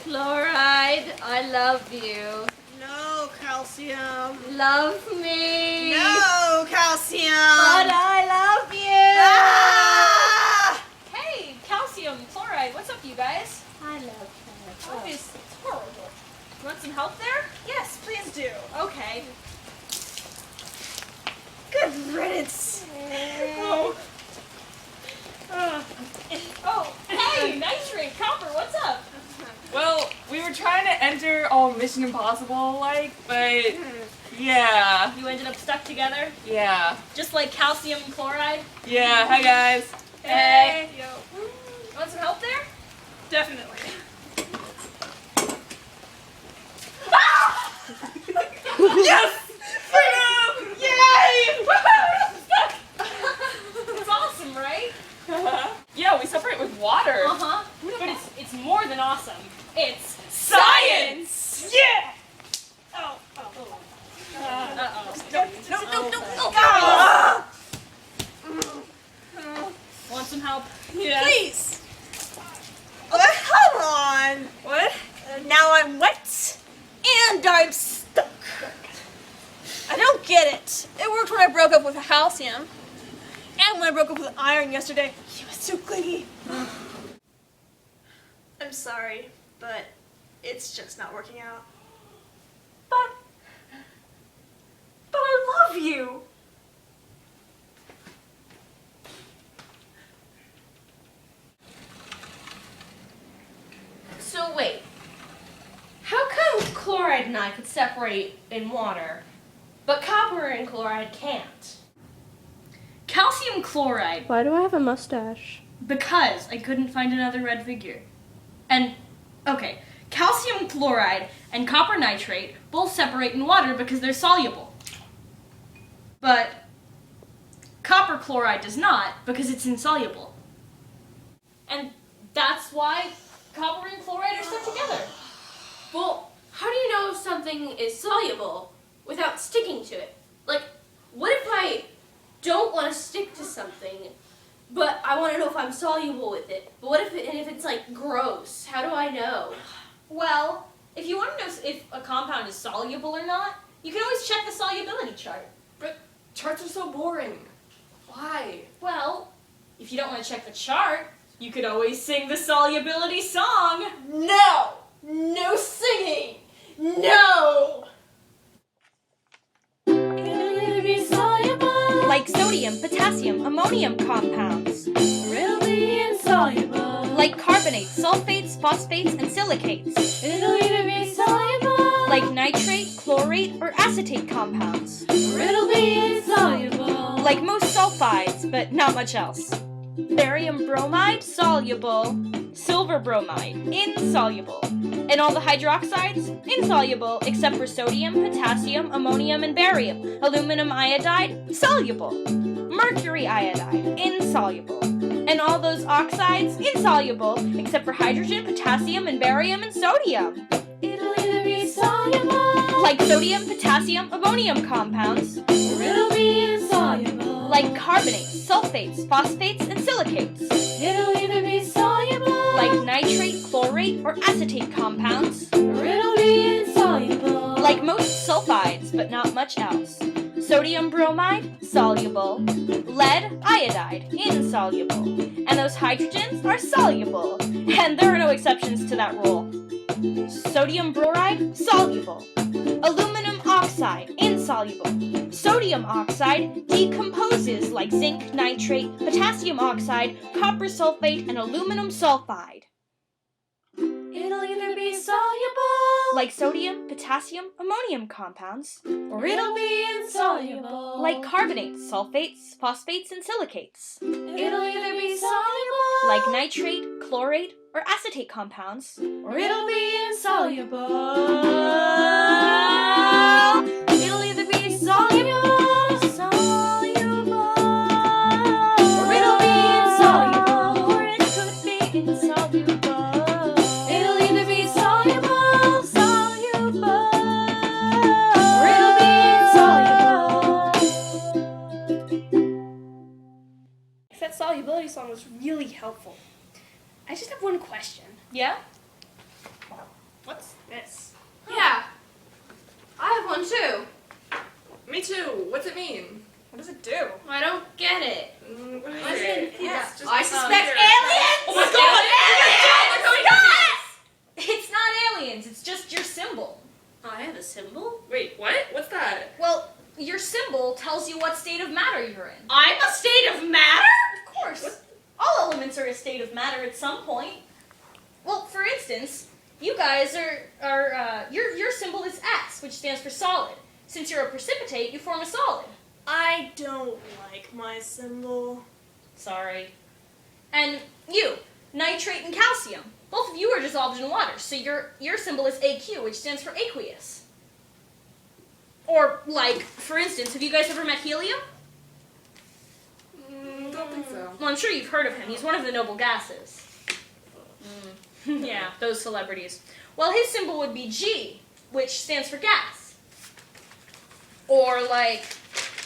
Chloride, I love you. No, Calcium. Love me. No, Calcium. But I love you. Ah! Hey, Calcium, Chloride, what's up, you guys? I love her. Oh, it's horrible. You want some help there? Yes, please do. Okay. Good riddance. Oh. Oh, hey, Nitrate, Copper, what's up? Well, we were trying to enter all Mission Impossible, but yeah. You ended up stuck together? Yeah. Just like Calcium and Chloride? Yeah, hi guys. Hey. Yo. You want some help there? Definitely. Yes! Freedom! Yay! It's awesome, right? Yeah, we separate with water. Uh-huh. But it's more than awesome. It's Science! Yeah! Uh-oh. Ah! Want some help? Yeah. Please. Oh, come on. What? Now I'm wet and I'm stuck. I don't get it. It worked when I broke up with Calcium. And when I broke up with Iron yesterday. He was so clingy. I'm sorry, but it's just not working out. But I love you. So wait, how come chloride and I could separate in water, but copper and chloride can't? Calcium Chloride. Why do I have a mustache? Because I couldn't find another red figure. And, okay, calcium chloride and copper nitrate both separate in water because they're soluble. But copper chloride does not because it's insoluble. And that's why copper and chloride are stuck together. Well, how do you know if something is soluble without sticking to it? Like, what if I don't want to stick to something, but I want to know if I'm soluble with it? But what if it's like gross? How do I know? Well, if you want to know if a compound is soluble or not, you can always check the solubility chart. But charts are so boring. Why? Well, if you don't want to check the chart, you could always sing the solubility song. No! No singing! No! Like sodium, potassium, ammonium compounds. It'll be insoluble. Like carbonates, sulfates, phosphates, and silicates. It'll either be soluble. Like nitrate, chlorate, or acetate compounds. Or it'll be insoluble. Like most sulfides, but not much else. Barium bromide, soluble. Silver bromide, insoluble. And all the hydroxides, insoluble, except for sodium, potassium, ammonium, and barium. Aluminum iodide, soluble. Mercury iodide, insoluble. And all those oxides, insoluble, except for hydrogen, potassium, and barium, and sodium. It'll either be soluble. Like sodium, potassium, ammonium compounds. Or it'll be insoluble. Like carbonates, sulfates, phosphates, and silicates. It'll either be soluble. Like nitrate, chlorate, or acetate compounds. Or it'll be insoluble. Like most sulfides, but not much else. Sodium bromide, soluble. Lead iodide, insoluble. And those hydrogens are soluble. And there are no exceptions to that rule. Sodium bromide, soluble. Aluminum oxide, insoluble. Sodium oxide decomposes like zinc nitrate, potassium oxide, copper sulfate, and aluminum sulfide. It'll either be soluble. Like sodium, potassium, ammonium compounds. Or it'll be insoluble. Like carbonates, sulfates, phosphates, and silicates. It'll either be soluble. Like nitrate, chlorate, or acetate compounds. Or it'll be insoluble. It'll either be soluble. Soluble. Or it'll be insoluble. Or it could be insoluble. It'll either be soluble. Soluble. Or it'll be insoluble. That solubility song was really helpful. I just have one question. Yeah? What's this? Yeah. I have one too. Me too. What's it mean? What does it do? I don't get it. What is What is it? it? Yeah, it's just, I suspect here. aliens! Oh my god! It's not aliens, it's just your symbol. I have a symbol? Wait, what? What's that? Well, your symbol tells you what state of matter you're in. I'm a state of matter? Of course. All elements are a state of matter at some point. Well, for instance, you guys your symbol is S, which stands for solid. Since you're a precipitate, you form a solid. I don't like my symbol. Sorry. And you, nitrate and calcium. Both of you are dissolved in water, so your symbol is AQ, which stands for aqueous. Or, like, for instance, have you guys ever met helium? Don't think so. Well, I'm sure you've heard of him. He's one of the noble gases. Yeah, those celebrities. Well, his symbol would be G, which stands for gas. Or, like,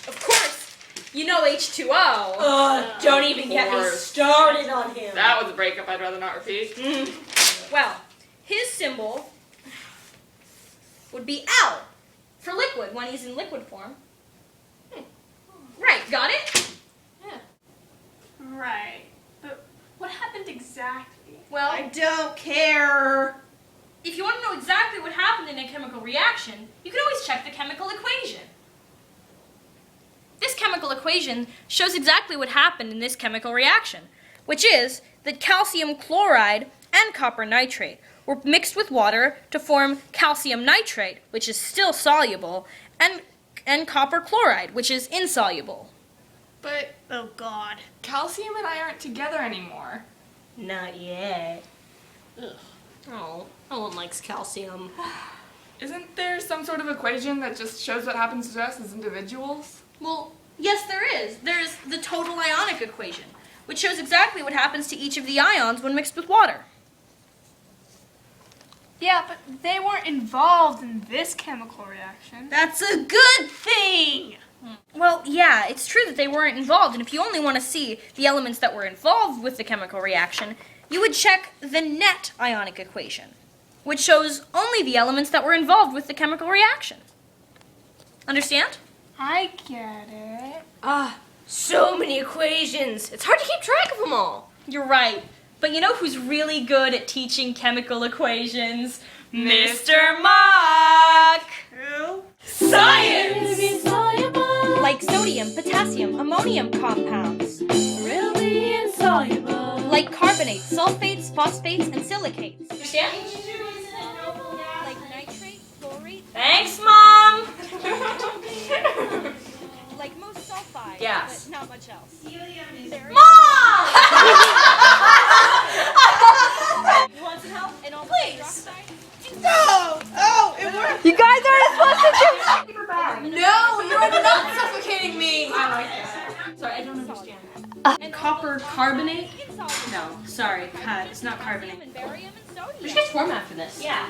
of course, you know H2O. Don't even get me course. started on him. That was a breakup I'd rather not repeat. Well, his symbol would be L for liquid when he's in liquid form. Right, got it? Right. But what happened exactly? Well, I don't care. if you want to know exactly what happened in a chemical reaction, you can always check the chemical equation. This chemical equation shows exactly what happened in this chemical reaction, which is that calcium chloride and copper nitrate were mixed with water to form calcium nitrate, which is still soluble, and copper chloride, which is insoluble. But Oh God. calcium and I aren't together anymore. Not yet. Ugh. Oh, no one likes calcium. Isn't there some sort of equation that just shows what happens to us as individuals? Well, yes, there is. There's the total ionic equation, which shows exactly what happens to each of the ions when mixed with water. Yeah, but they weren't involved in this chemical reaction. That's a good thing. Well, yeah, it's true that they weren't involved, and if you only want to see the elements that were involved with the chemical reaction, you would check the net ionic equation, which shows only the elements that were involved with the chemical reaction. Understand? I get it. So many equations. It's hard to keep track of them all. You're right. But you know who's really good at teaching chemical equations? Mr. Mock! Who? Science! Insoluble. Like sodium, potassium, ammonium compounds. Really insoluble. Like carbonates, sulfates, phosphates, and silicates. Understand? Like nitrate, chlorate. Thanks, Mom! Like most sulfides, Gas. but not much else. Mom! You want some help? And all Please. hydroxide? No! Oh, it worked. You guys aren't supposed to do No, you're not suffocating me. I like that. Sorry, I don't understand. And Copper carbonate? insoluble. No, sorry, it's not carbonate. And barium and sodium. We should get form after this. Yeah.